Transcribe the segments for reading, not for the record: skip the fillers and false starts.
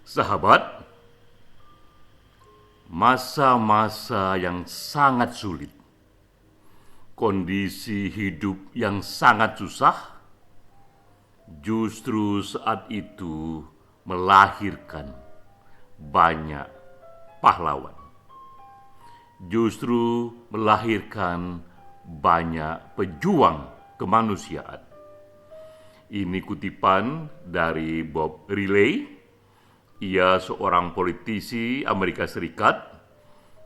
Sahabat, masa-masa yang sangat sulit, kondisi hidup yang sangat susah, justru saat itu melahirkan banyak pahlawan. Justru melahirkan banyak pejuang kemanusiaan. Ini kutipan dari Bob Riley. Ia seorang politisi Amerika Serikat.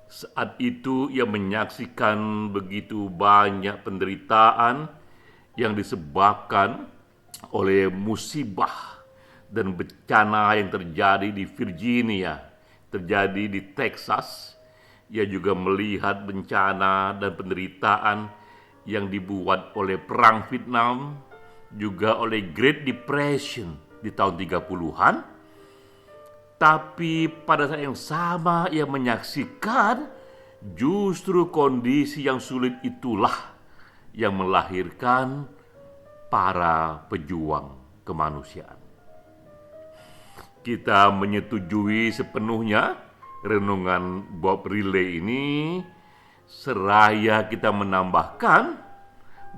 Saat itu ia menyaksikan begitu banyak penderitaan yang disebabkan oleh musibah dan bencana yang terjadi di Virginia, terjadi di Texas. Ia juga melihat bencana dan penderitaan yang dibuat oleh Perang Vietnam, juga oleh Great Depression di tahun 30-an. Tapi pada saat yang sama ia menyaksikan justru kondisi yang sulit itulah yang melahirkan para pejuang kemanusiaan. Kita menyetujui sepenuhnya renungan Bob Riley ini, seraya kita menambahkan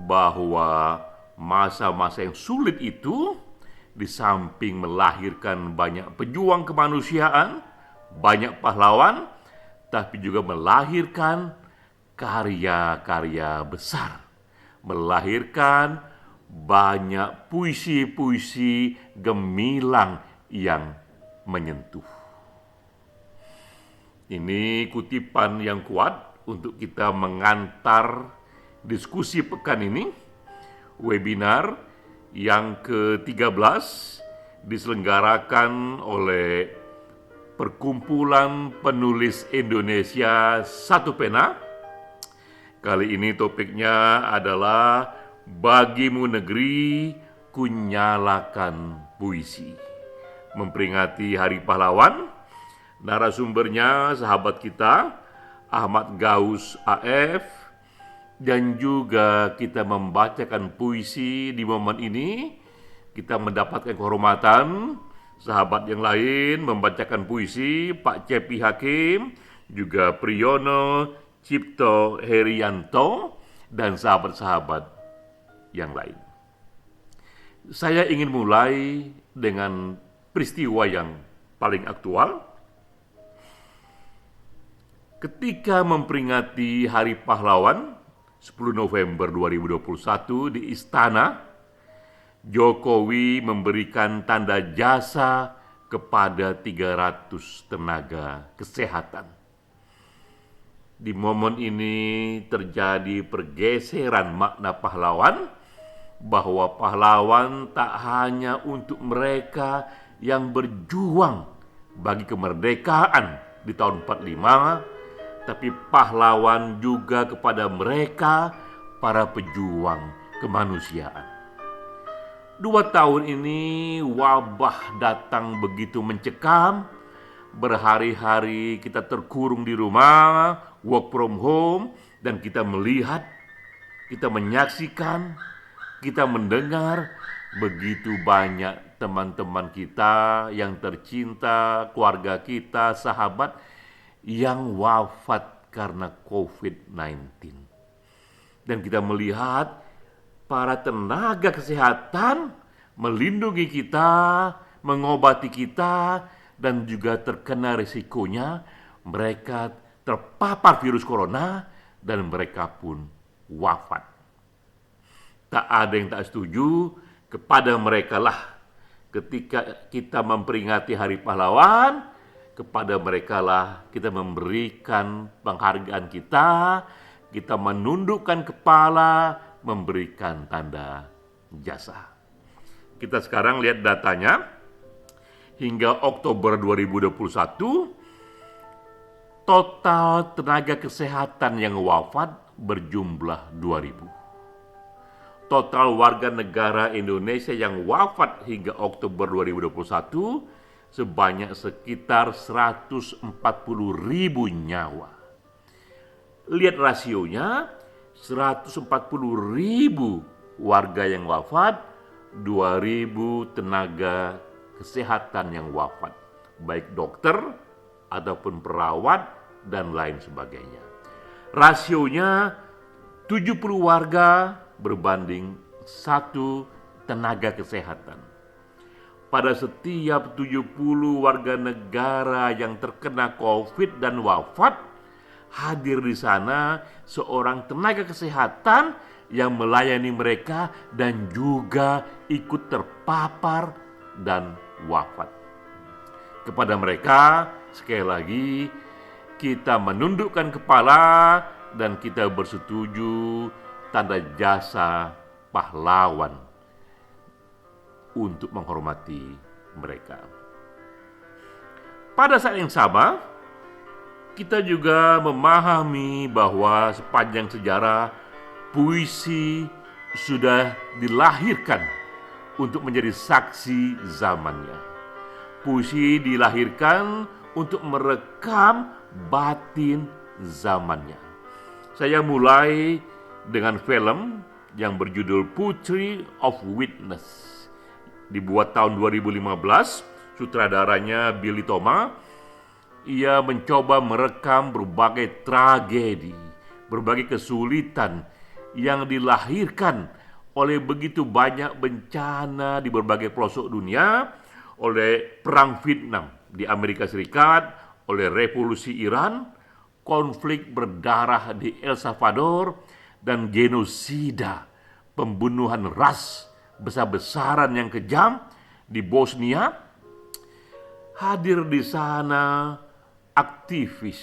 bahwa masa-masa yang sulit itu di samping melahirkan banyak pejuang kemanusiaan, banyak pahlawan, tapi juga melahirkan karya-karya besar, melahirkan banyak puisi-puisi gemilang yang menyentuh. Ini kutipan yang kuat untuk kita mengantar diskusi pekan ini, webinar yang ke-13 diselenggarakan oleh Perkumpulan Penulis Indonesia Satu Pena. Kali ini topiknya adalah Bagimu Negeri Kunyalakan Puisi. Memperingati Hari Pahlawan. Narasumbernya sahabat kita Ahmad Gaus AF, dan juga kita membacakan puisi di momen ini. Kita mendapatkan kehormatan sahabat yang lain membacakan puisi, Pak Cepi Hakim, juga Priyono Cipto Herianto, dan sahabat-sahabat yang lain. Saya ingin mulai dengan peristiwa yang paling aktual. Ketika memperingati Hari Pahlawan 10 November 2021 di Istana, Jokowi memberikan tanda jasa kepada 300 tenaga kesehatan. Di momen ini terjadi pergeseran makna pahlawan, bahwa pahlawan tak hanya untuk mereka yang berjuang bagi kemerdekaan di tahun 45, tapi pahlawan juga kepada mereka, para pejuang kemanusiaan. 2 tahun ini wabah datang begitu mencekam. Berhari-hari kita terkurung di rumah, work from home, dan kita melihat, kita menyaksikan, kita mendengar begitu banyak teman-teman kita yang tercinta, keluarga kita, sahabat yang wafat karena COVID-19. Dan kita melihat para tenaga kesehatan melindungi kita, mengobati kita, dan juga terkena risikonya mereka terpapar virus corona dan mereka pun wafat. Tak ada yang tak setuju kepada mereka lah ketika kita memperingati Hari Pahlawan. Kepada mereka lah kita memberikan penghargaan kita menundukkan kepala, memberikan tanda jasa. Kita sekarang lihat datanya. Hingga Oktober 2021, total tenaga kesehatan yang wafat berjumlah 2.000. Total warga negara Indonesia yang wafat hingga Oktober 2021 sebanyak sekitar 140.000 nyawa. Lihat rasionya, 140.000 warga yang wafat, 2.000 tenaga kesehatan yang wafat. baik dokter ataupun perawat dan lain sebagainya. Rasionya 70 warga berbanding 1 tenaga kesehatan. Pada setiap 70 warga negara yang terkena COVID dan wafat, hadir di sana seorang tenaga kesehatan yang melayani mereka dan juga ikut terpapar dan wafat. Kepada mereka, sekali lagi, kita menundukkan kepala dan kita bersetuju tanda jasa pahlawan untuk menghormati mereka. Pada saat yang sama, kita juga memahami bahwa sepanjang sejarah puisi sudah dilahirkan untuk menjadi saksi zamannya. Puisi dilahirkan untuk merekam batin zamannya. Saya mulai dengan film yang berjudul Poetry of Witness. Dibuat tahun 2015, sutradaranya Billy Thomas. Ia mencoba merekam berbagai tragedi, berbagai kesulitan yang dilahirkan oleh begitu banyak bencana di berbagai pelosok dunia, oleh perang Vietnam di Amerika Serikat, oleh revolusi Iran, konflik berdarah di El Salvador, dan genosida, pembunuhan ras besar-besaran yang kejam di Bosnia. Hadir di sana aktivis,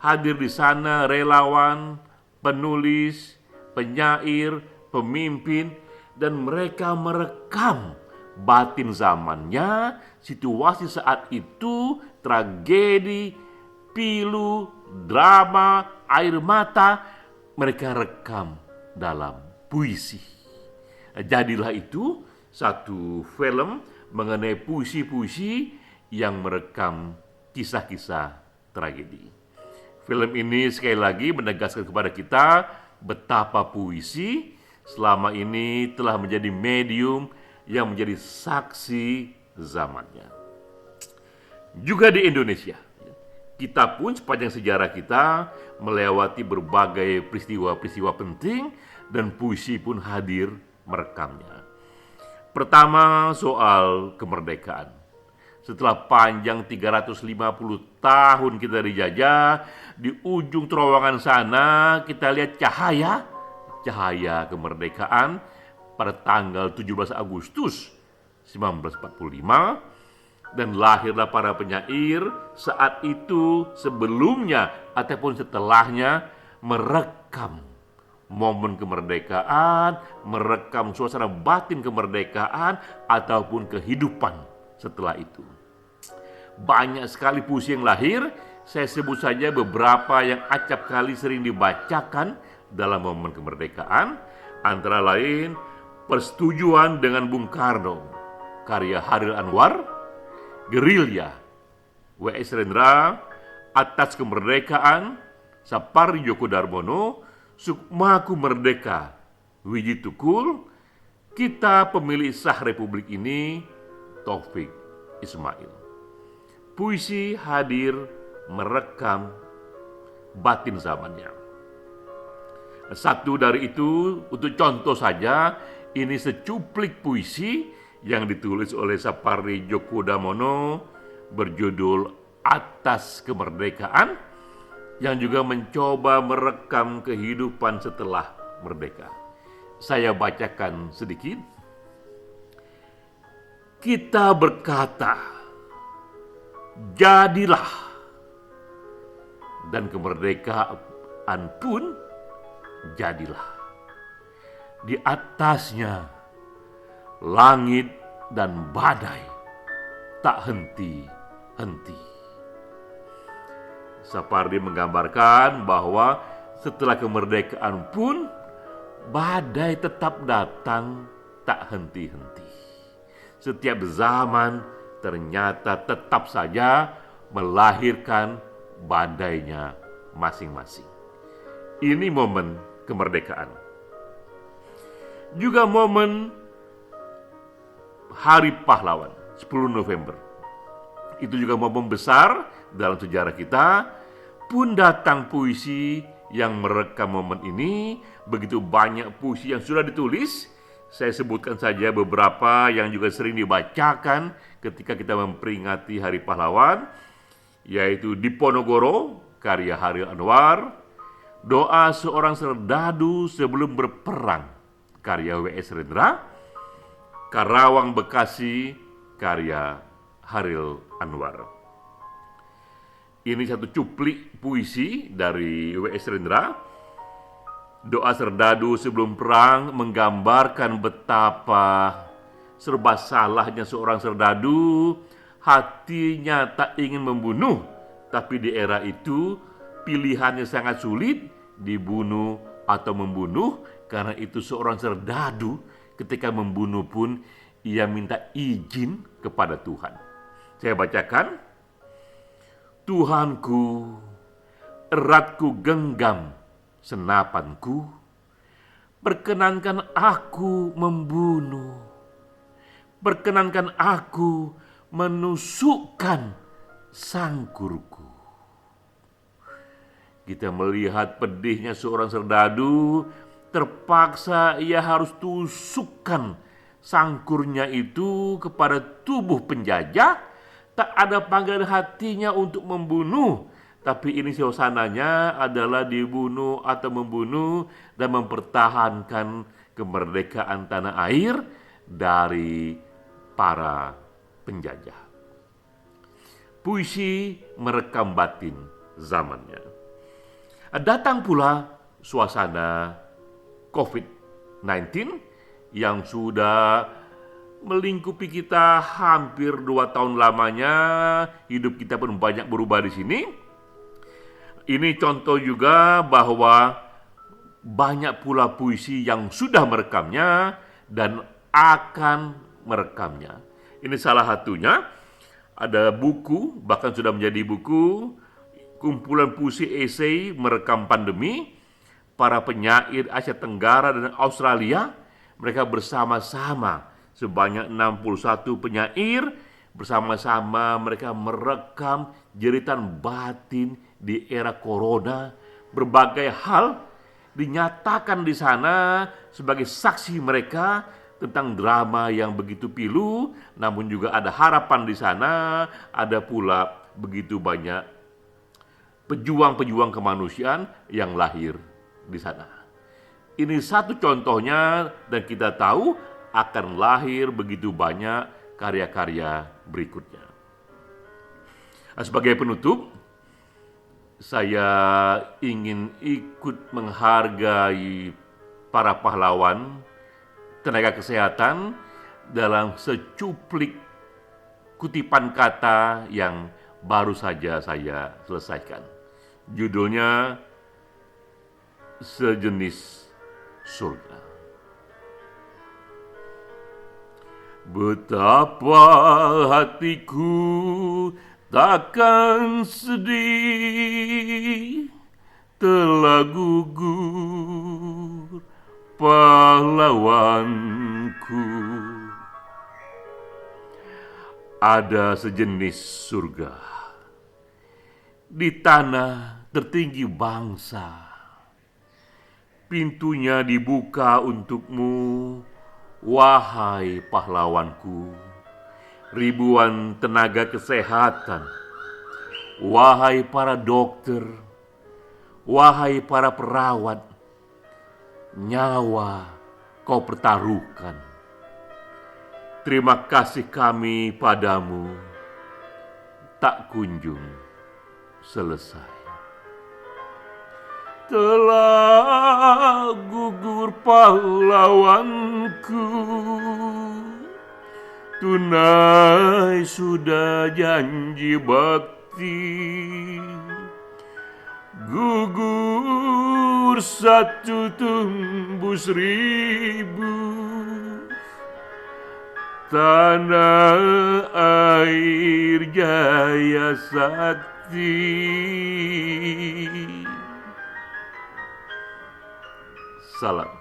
hadir di sana relawan, penulis, penyair, pemimpin, dan mereka merekam batin zamannya, situasi saat itu, tragedi, pilu, drama, air mata, mereka rekam dalam puisi. Jadilah itu satu film mengenai puisi-puisi yang merekam kisah-kisah tragedi. Film ini sekali lagi menegaskan kepada kita betapa puisi selama ini telah menjadi medium yang menjadi saksi zamannya. Juga di Indonesia, kita pun sepanjang sejarah kita melewati berbagai peristiwa-peristiwa penting dan puisi pun hadir merekamnya. Pertama, soal kemerdekaan. Setelah panjang 350 tahun kita dijajah, di ujung terowongan sana kita lihat cahaya kemerdekaan pada tanggal 17 Agustus 1945, dan lahirlah para penyair saat itu, sebelumnya ataupun setelahnya, merekam momen kemerdekaan, merekam suasana batin kemerdekaan ataupun kehidupan setelah itu. Banyak sekali puisi yang lahir. Saya sebut saja beberapa yang acap kali sering dibacakan dalam momen kemerdekaan, antara lain Persetujuan dengan Bung Karno karya Hairil Anwar, Gerilya W.S. Rendra, Atas Kemerdekaan Sapardi Djoko Darmono, Sukmaku Merdeka Wiji Tukul, Kita Pemilik Sah Republik Ini Taufik Ismail. Puisi hadir merekam batin zamannya. Satu dari itu, untuk contoh saja, ini secuplik puisi yang ditulis oleh Sapardi Djoko Darmono berjudul Atas Kemerdekaan, yang juga mencoba merekam kehidupan setelah merdeka. Saya bacakan sedikit. Kita berkata, jadilah, dan kemerdekaan pun jadilah. Di atasnya langit dan badai tak henti-henti. Sapardi menggambarkan bahwa setelah kemerdekaan pun badai tetap datang tak henti-henti. Setiap zaman ternyata tetap saja melahirkan badainya masing-masing. Ini momen kemerdekaan. Juga momen Hari Pahlawan, 10 November. itu juga momen besar dalam sejarah kita, pun datang puisi yang merekam momen ini. Begitu banyak puisi yang sudah ditulis. Saya sebutkan saja beberapa yang juga sering dibacakan ketika kita memperingati Hari Pahlawan, yaitu Diponegoro, karya Haril Anwar, Doa Seorang Serdadu Sebelum Berperang, karya W.S. Rendra, Karawang Bekasi, karya Haril Anwar. Ini satu cuplik puisi dari W.S. Rendra. Doa Serdadu Sebelum Perang menggambarkan betapa serba salahnya seorang serdadu. Hatinya tak ingin membunuh, tapi di era itu pilihannya sangat sulit, dibunuh atau membunuh. Karena itu seorang serdadu ketika membunuh pun ia minta izin kepada Tuhan. Saya bacakan. Tuhanku, erat ku genggam senapanku, perkenankan aku membunuh, perkenankan aku menusukkan sangkurku. Kita melihat pedihnya seorang serdadu, terpaksa ia harus tusukkan sangkurnya itu kepada tubuh penjajah. Tak ada panggilan hatinya untuk membunuh, tapi ini suasananya adalah dibunuh atau membunuh dan mempertahankan kemerdekaan tanah air dari para penjajah. Puisi merekam batin zamannya. Datang pula suasana COVID-19 yang sudah melingkupi kita hampir 2 tahun lamanya. Hidup kita pun banyak berubah di sini. Ini contoh juga bahwa banyak pula puisi yang sudah merekamnya dan akan merekamnya. Ini salah satunya. Ada buku, bahkan sudah menjadi buku, kumpulan puisi esai merekam pandemi. Para penyair Asia Tenggara dan Australia, mereka bersama-sama sebanyak 61 penyair, bersama-sama mereka merekam jeritan batin di era corona. Berbagai hal dinyatakan di sana sebagai saksi mereka tentang drama yang begitu pilu, namun juga ada harapan di sana. Ada pula begitu banyak pejuang-pejuang kemanusiaan yang lahir di sana. Ini satu contohnya, dan kita tahu akan lahir begitu banyak karya-karya berikutnya. Sebagai penutup, saya ingin ikut menghargai para pahlawan tenaga kesehatan dalam secuplik kutipan kata yang baru saja saya selesaikan. Judulnya Sejenis Surga. Betapa hatiku takkan sedih, telah gugur pahlawanku. Ada sejenis surga di tanah tertinggi bangsa. Pintunya dibuka untukmu, wahai pahlawanku. Ribuan tenaga kesehatan, wahai para dokter, wahai para perawat, nyawa kau pertaruhkan. Terima kasih kami padamu tak kunjung selesai. Telah gugur pahlawanku, tunai sudah janji bakti. Gugur satu tumbuh 1000, tanah air Jaya Sakti. Salam.